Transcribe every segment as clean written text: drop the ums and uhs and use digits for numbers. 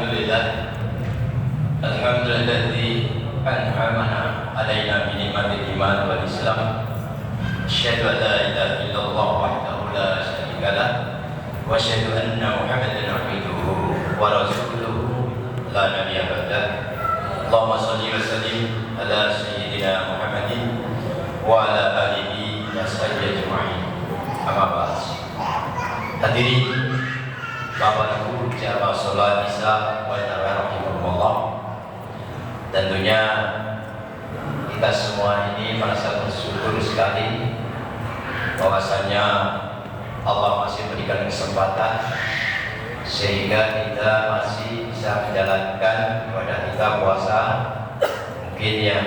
Alhamdulillah Alhamdulilladzi an'amana alaina bi ni'matil iman wal islam. Asyhadu an la ilaha illallah wahdahu la syarika lah wa asyhadu anna Muhammadan abduhu wa rasuluhu la nabiyya ba'dah. Allahumma shalli wa sallim ala sayyidina Muhammadin wa ala alihi wa sahbihi ajma'in. Amma ba'd. Hadirin Bapak Ibu jamaah sholat isya wa rahimahumullah, tentunya kita semua ini merasa bersyukur sekali bahwasanya Allah masih berikan kesempatan sehingga kita masih bisa menjalankan ibadah kita puasa. Mungkin yang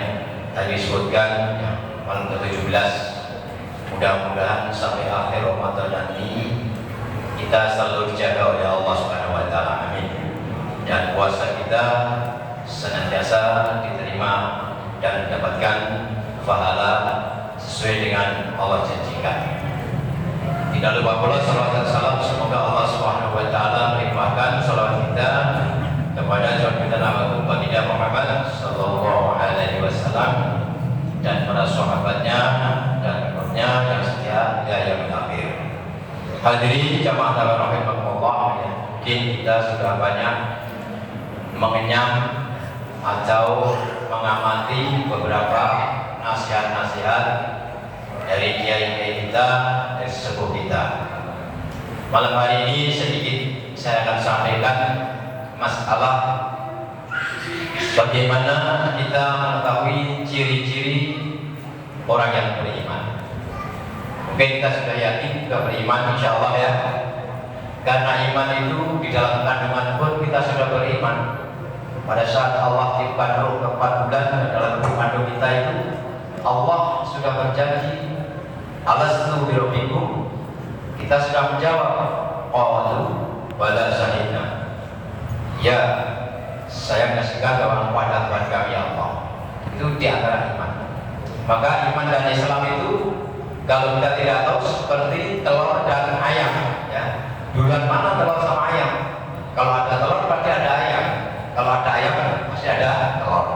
tadi disebutkan yang malam ke-17, mudah-mudahan sampai akhir Ramadan nanti kita selalu dijaga oleh Allah Subhanahu wa taala. Amin. Dan puasa kita senantiasa diterima dan mendapatkan pahala sesuai dengan Allah janjikan. Tidak lupa pula salawat dan salam semoga Allah Subhanahu wa taala melimpahkan salawat kita kepada junjungan kita Nabi Baginda Muhammad sallallahu alaihi wasallam dan para sahabatnya dan umatnya yang setia hingga yaumil akhir. Hadirin jamaah rahimahumullah, mungkin kita sudah banyak mengenyam atau mengamati beberapa nasihat-nasihat dari kiai-kiai kita, dari sesepuh kita. Malam hari ini sedikit saya akan sampaikan masalah bagaimana kita mengetahui ciri-ciri orang yang beriman. Mungkin kita sudah yakin sudah beriman, insya Allah ya. Karena iman itu di dalam kandungan pun kita sudah beriman. Pada saat Allah tiupkan ruh ke 4 bulan dalam tubuh kandung kita itu, Allah sudah berjanji, alastu bi rabbikum. Kita sudah menjawab, qalu bala syahidna. Ya, saya menyaksikan bahwa Engkau adalah Tuhan kami ya Allah. Itu di antara iman. Maka iman dan Islam itu kalau kita tidak tahu seperti telur dan ayam, ya. Duluan mana telur sama ayam? Kalau ada telur pasti ada ayam. Kalau ada ayam pasti ada telur.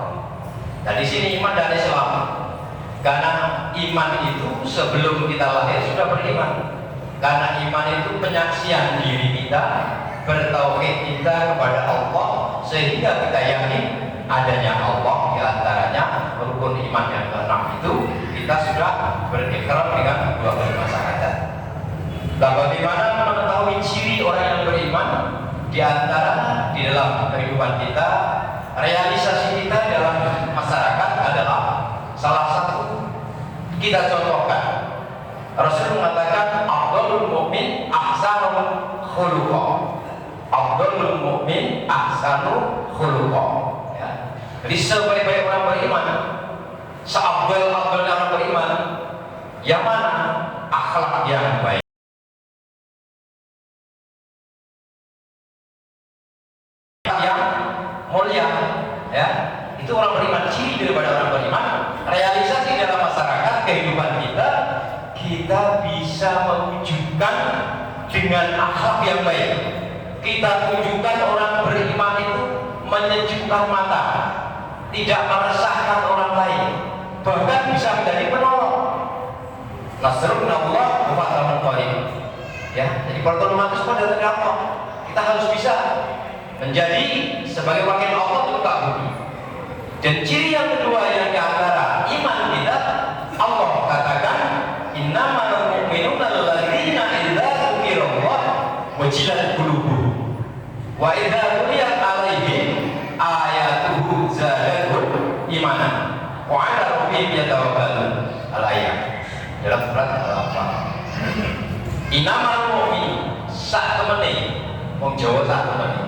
Dan di sini iman dan Islam. Karena iman itu sebelum kita lahir sudah beriman. Karena iman itu penyaksian diri kita, bertauhid kita kepada Allah, sehingga kita yakin adanya Allah. Di antaranya rukun iman yang ke-6 itu kita sudah berikrar dengan 25 syahadat. Nah, bagaimana mengetahui ciri orang yang beriman? Di antara di dalam kehidupan kita, realisasi kita dalam masyarakat adalah salah satu kita contohkan. Rasul mengatakan afdhalul mu'min ahsanu khuluqa. Afdhalul mu'min ahsanu khuluqa. Ya. Jadi sebaik-baik orang beriman, seafdal-afdalnya orang beriman, yang mana akhlak yang baik, yang mulia, ya. Itu orang beriman. Ciri daripada orang beriman, realisasi dalam masyarakat kehidupan kita, kita bisa mewujudkan dengan akhlak yang baik. Kita tunjukkan orang beriman itu menyejukkan mata, tidak meresahkan orang lain, bahkan bisa menjadi penolong. Nasrullah wa fathun qarib. Ya, jadi pertolongan itu pada dari Allah. Kita harus bisa menjadi sebagai wakil Allah untuk tak bumi. Dan ciri yang kedua yang diantara iman kita, Allah katakan innamal mu'minuna alladzina idza dzukirallah wajilat qulubuhum wa idza tuliyat alaihim ayatuhu zadatuhum imanan wa 'ala rabbihim yatawakkalun. Al-ayat dalam surat Al-Anfal. Innamal mu'min sak temene, wong Jawa sak temene.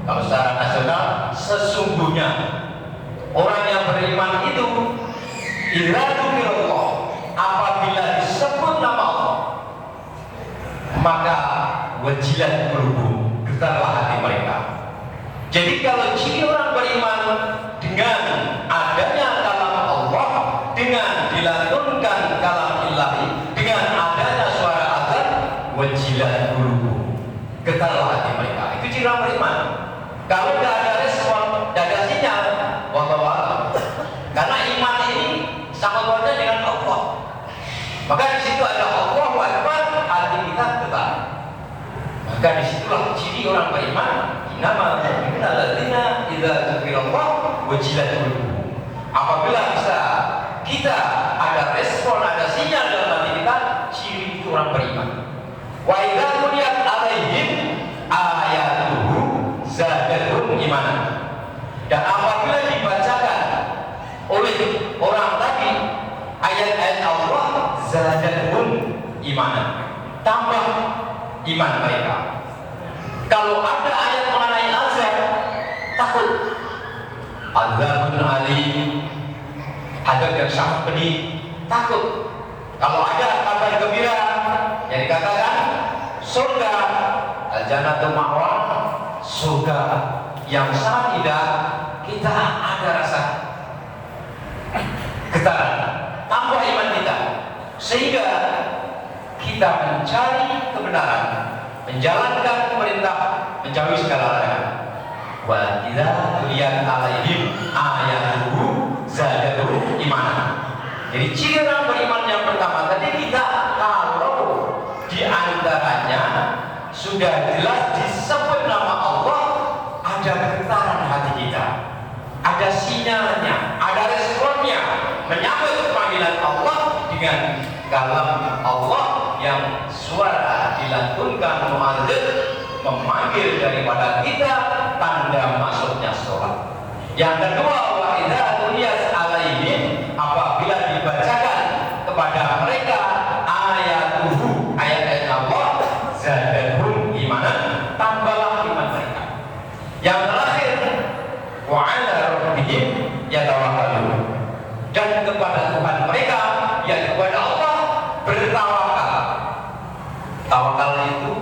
Kalau secara nasional, sesungguhnya orang yang beriman itu idza dzukirallah, apabila disebut nama Allah, maka wajilat qulubuhum, getarlah hati mereka. Jadi kalau ciri orang beriman dengan adanya kalam Allah, dengan dilantunkan kalam ilahi, dengan adanya suara azan, wajilat qulubuhum, getarlah hati mereka. Itu ciri orang beriman. Kalau tidak ada Maka disitulah ciri orang beriman. Innama mu'minuna alladzina idza dzukirallah wajilat qulubuhum. Apabila bisa kita ada respon, ada sinyal dalam hati kita, ciri itu orang beriman. Wa idza tuliyat alaihim ayatuhu zadatuhum imanan. Dan apabila dibacakan oleh orang tadi ayat-ayat Allah, zadatuhum imanan, tambah iman mereka. Kalau ada ayat mengenai azab, takut. Azabun alim, azab yang sangat pedih, takut. Kalau ada kabar gembira yang dikatakan surga, al-jannatu ma'wa, surga yang sangat indah, kita ada rasa getaran, tambah iman kita, sehingga kita mencari kebenaran, menjalankan perintah, menjauhi segala larangan. Wa idza tuliyat alaihim ayatuhu zadatuhum imanan. Jadi ciri orang beriman yang pertama tadi, kita kalau di antaranya sudah jelas disebut nama Allah, ada getaran hati kita, ada sinyalnya, ada responnya, menyambut panggilan Allah dengan kalam Allah yang suara dilantunkan muadzin memanggil daripada kita, tanda masuknya sholat. Yang kedua, wa idza tuliyat alaihim, apabila dibacakan kepada mereka ayatuhu, ayat-ayat Allah, zadatuhum imanan, tambahlah iman mereka. Yang terakhir, wa 'ala rabbihim yatawakkalun, dan kepada Tuhan mereka, yaitu kepada Allah, bertawakal. Tawakal itu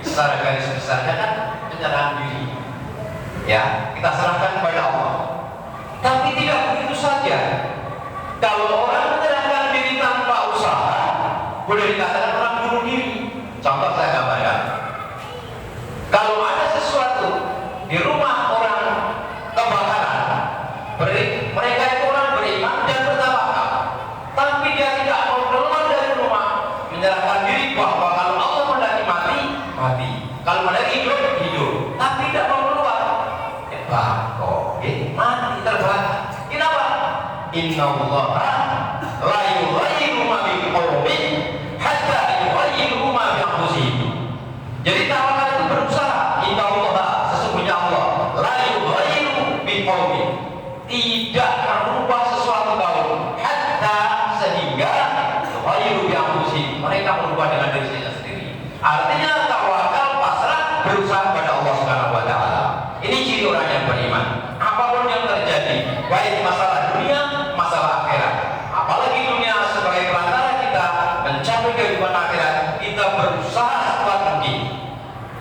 secara garis besarnya kan penyerahan diri. Ya, kita serahkan kepada Allah. Tapi tidak begitu saja. Kalau orang menyerahkan diri tanpa usaha, boleh dikatakan orang bunuh diri. Contoh saya gambarkan. Kalau ada sesuatu di rumah orang kebakaran, mereka itu orang beriman dan bertawakal, tapi dia tidak mau keluar dari rumah, menyerahkan diri bahwa kalau Allah mendaki mati, mati. Kalau mendaki hidup, hidup. Tapi tidak mau keluar. Mati terbakar. Kenapa? Innallaha la yughayyiru ma biqaumin hatta yughayyiru ma bi anfusihim. Jadi tawakal itu berusaha. Innallaha, sesungguhnya Allah, la yughayyiru biqaumin, tidak merubah sesuatu kaum, hatta sehingga yughayyiru bi anfusihim, mereka merubah dengan dirinya sendiri. Artinya tawakal, pasrah, berusaha kepada Allah Subhanahu wa taala. Ini ciri orang yang beriman. Apapun yang terjadi, baik masalah dunia, masalah akhirat, apalagi dunia sebagai perantara kita mencapai kehidupan akhirat, kita berusaha sekuat mungkin.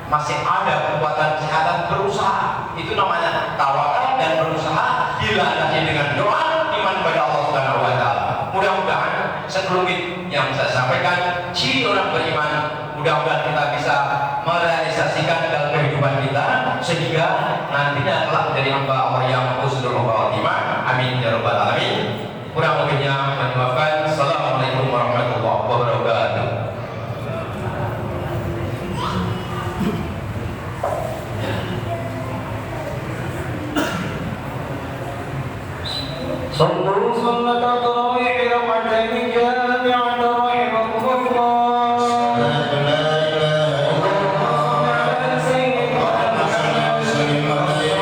Masih ada kekuatan kesehatan, berusaha. Itu namanya tawakal dan berusaha, dilandasi dengan doa, iman kepada Allah Subhanahu wa taala. Mudah-mudahan sekelumit yang saya sampaikan ciri orang beriman, mudah-mudahan kita bisa merealisasikan dalam kehidupan kita, sehingga nantinya telah menjadi hamba Allah yang husnul khatimah. Amin ya rabbal alamin. Kurang lebihnya mohon dimaafkan. Assalamualaikum warahmatullahi wabarakatuh. Sallu sallallahu